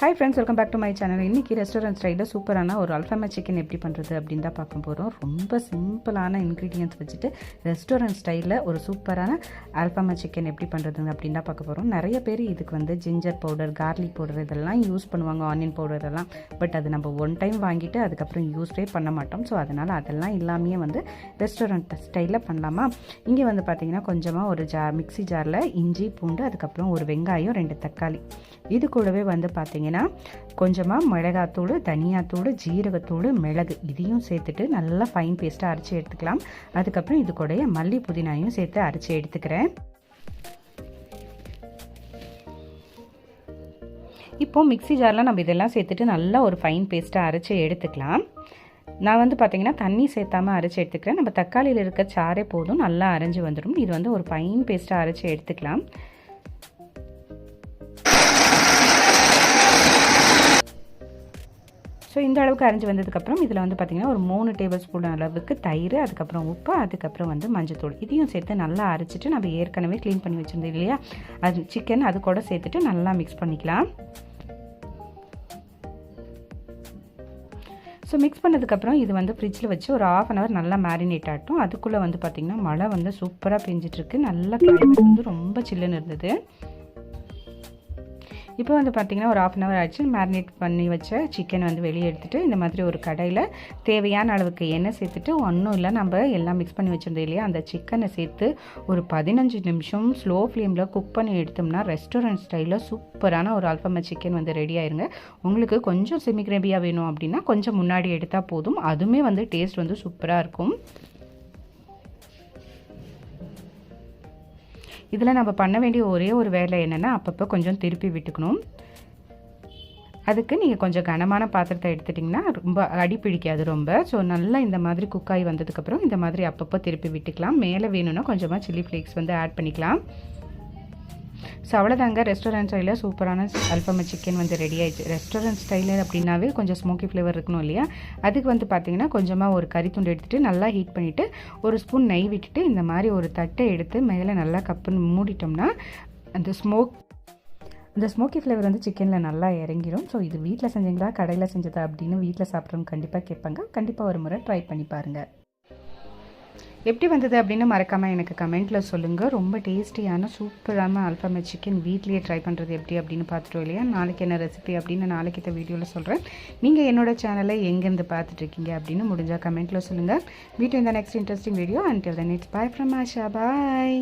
Hi friends, welcome back to my channel. இன்றைக்கி restaurant ஸ்டைலில் சூப்பரான ஒரு அல்ஃபாமா சிக்கன் எப்படி பண்ணுறது அப்படின்னு தான் பார்க்க போகிறோம். ரொம்ப சிம்பிளான இன்க்ரீடியன்ஸ் வச்சுட்டு ரெஸ்டாரண்ட் ஸ்டைலில் ஒரு சூப்பரான அல்ஃபாமா சிக்கன் எப்படி பண்ணுறதுங்க அப்படின்னு தான் பார்க்க போகிறோம். நிறைய பேர் இதுக்கு வந்து ஜிஞ்சர் பவுடர், கார்லிக் பவுடர் இதெல்லாம் யூஸ் பண்ணுவாங்க, ஆனியன் பவுடர் எல்லாம். பட் அது நம்ம ஒன் டைம் வாங்கிட்டு அதுக்கப்புறம் யூஸ்டே பண்ண மாட்டோம். ஸோ அதனால் அதெல்லாம் இல்லாமையே வந்து ரெஸ்டாரண்ட் ஸ்டைலில் பண்ணலாமா. இங்கே வந்து பார்த்திங்கன்னா கொஞ்சமாக ஒரு மிக்ஸி ஜாரில் இஞ்சி, பூண்டு, அதுக்கப்புறம் ஒரு வெங்காயம், 2 தக்காளி, இது கூடவே வந்து பார்த்திங்கன்னா கொஞ்சமாக மிளகாத்தூள், தனியாத்தூள், ஜீரகத்தூள், மிளகு இதையும் சேர்த்துட்டு நல்லா ஃபைன் பேஸ்ட்டாக அரைச்சி எடுத்துக்கலாம். அதுக்கப்புறம் இது கூட மல்லி, புதினாயும் சேர்த்து அரைச்சி எடுத்துக்கிறேன். இப்போது மிக்ஸி ஜாரில் நம்ம இதெல்லாம் சேர்த்துட்டு நல்லா ஒரு ஃபைன் பேஸ்ட்டாக அரைச்சி எடுத்துக்கலாம். நான் வந்து பார்த்திங்கன்னா தண்ணி சேர்த்தாமல் அரைச்சி எடுத்துக்கிறேன். நம்ம தக்காளியில் இருக்க சாரே போதும், நல்லா அரைஞ்சி வந்துடும். இது வந்து ஒரு ஃபைன் பேஸ்ட்டாக அரைச்சி எடுத்துக்கலாம். ஸோ இந்த அளவுக்கு அரைஞ்சி வந்ததுக்கப்புறம் இதில் வந்து பார்த்திங்கன்னா ஒரு 3 டேபிள் ஸ்பூன் அளவுக்கு தயிர், அதுக்கப்புறம் உப்பு, அதுக்கப்புறம் வந்து மஞ்சத்தூள் இதையும் சேர்த்து நல்லா அரைச்சிட்டு நம்ம ஏற்கனவே க்ளீன் பண்ணி வச்சுருந்தோம் இல்லையா, அது சிக்கன் அது கூட சேர்த்துட்டு நல்லா மிக்ஸ் பண்ணிக்கலாம். ஸோ மிக்ஸ் பண்ணதுக்கப்புறம் இது வந்து ஃப்ரிட்ஜில் வச்சு ஒரு 1/2 அன் ஹவர் நல்லா மேரினேட் ஆகட்டும். அதுக்குள்ளே வந்து பார்த்திங்கன்னா மழை வந்து சூப்பராக பெஞ்சிட்ருக்கு. நல்லா கிளைமேட் வந்து ரொம்ப சில்லுன்னு இருந்தது. இப்போ வந்து பார்த்திங்கன்னா ஒரு 1/2 அன் ஹவர் ஆச்சு. மேரினேட் பண்ணி வச்ச சிக்கன் வந்து வெளியே எடுத்துகிட்டு இந்த மாதிரி ஒரு கடாயில் தேவையான அளவுக்கு எண்ணெய் சேர்த்துட்டு, ஒன்றும் இல்லை நம்ம எல்லாம் மிக்ஸ் பண்ணி வச்சுருந்தோம் இல்லையா, அந்த சிக்கனை சேர்த்து ஒரு 15 நிமிஷம் ஸ்லோ ஃப்ளேமில் குக் பண்ணி எடுத்தோம்னா ரெஸ்டாரண்ட் ஸ்டைலில் சூப்பரான ஒரு அல்ஃபாமா சிக்கன் வந்து ரெடி ஆயிருங்க. உங்களுக்கு கொஞ்சம் செமி கிரேவியாக வேணும் அப்படின்னா கொஞ்சம் முன்னாடி எடுத்தால் போதும், அதுவுமே வந்து டேஸ்ட் வந்து சூப்பராக இருக்கும். இதில் நம்ம பண்ண வேண்டிய ஒரே ஒரு வேலை என்னென்னா அப்பப்போ கொஞ்சம் திருப்பி விட்டுக்கணும். அதுக்கு நீங்கள் கொஞ்சம் கனமான பாத்திரத்தை எடுத்துட்டிங்கன்னா ரொம்ப அடி பிடிக்காது ரொம்ப. ஸோ நல்லா இந்த மாதிரி குக்காகி வந்ததுக்கப்புறம் இந்த மாதிரி அப்பப்போ திருப்பி விட்டுக்கலாம். மேலே வேணும்னா கொஞ்சமாக சில்லி ஃப்ளேக்ஸ் வந்து ஆட் பண்ணிக்கலாம். ஸோ அவ்வளோதாங்க, ரெஸ்டாரண்ட் ஸ்டைலில் சூப்பரான அல்ஃபாமா சிக்கன் வந்து ரெடி ஆயிடுச்சு. ரெஸ்டாரண்ட் ஸ்டைலில் அப்படின்னாவே கொஞ்சம் ஸ்மோக்கி ஃப்ளேவர் இருக்கணும் இல்லையா, அதுக்கு வந்து பார்த்திங்கன்னா கொஞ்சமாக ஒரு கறித்துண்டு எடுத்துகிட்டு நல்லா ஹீட் பண்ணிவிட்டு ஒரு ஸ்பூன் நெய் விட்டுட்டு இந்த மாதிரி ஒரு தட்டை எடுத்து மேலே நல்லா கப்புன்னு மூடிட்டோம்னா அந்த ஸ்மோக்கி ஃப்ளேவர் வந்து சிக்கனில் நல்லா இறங்கிடும். ஸோ இது வீட்டில் செஞ்சீங்களா கடையில் செஞ்சதா அப்படின்னு வீட்டில் சாப்பிட்றவங்க கண்டிப்பாக கேட்பாங்க. கண்டிப்பாக ஒரு முறை ட்ரை பண்ணி பாருங்கள். எப்படி வந்தது அப்படின்னு மறக்காமல் எனக்கு கமெண்ட்டில் சொல்லுங்கள். ரொம்ப டேஸ்டியான சூப்பரான அல்ஃபாமா சிக்கன் வீட்லேயே ட்ரை பண்ணுறது எப்படி அப்படின்னு பார்த்துட்டோம் இல்லையா. நாளைக்கு என்ன ரெசிபி அப்படின்னு நாளைக்கு இந்த வீடியோவில் சொல்கிறேன். நீங்கள் என்னோட சேனலை எங்கேருந்து பார்த்துட்ருக்கீங்க அப்படின்னு முடிஞ்சால் கமெண்ட்டில் சொல்லுங்கள். Meet in the next interesting video. Until then it's by from Asha. Bye.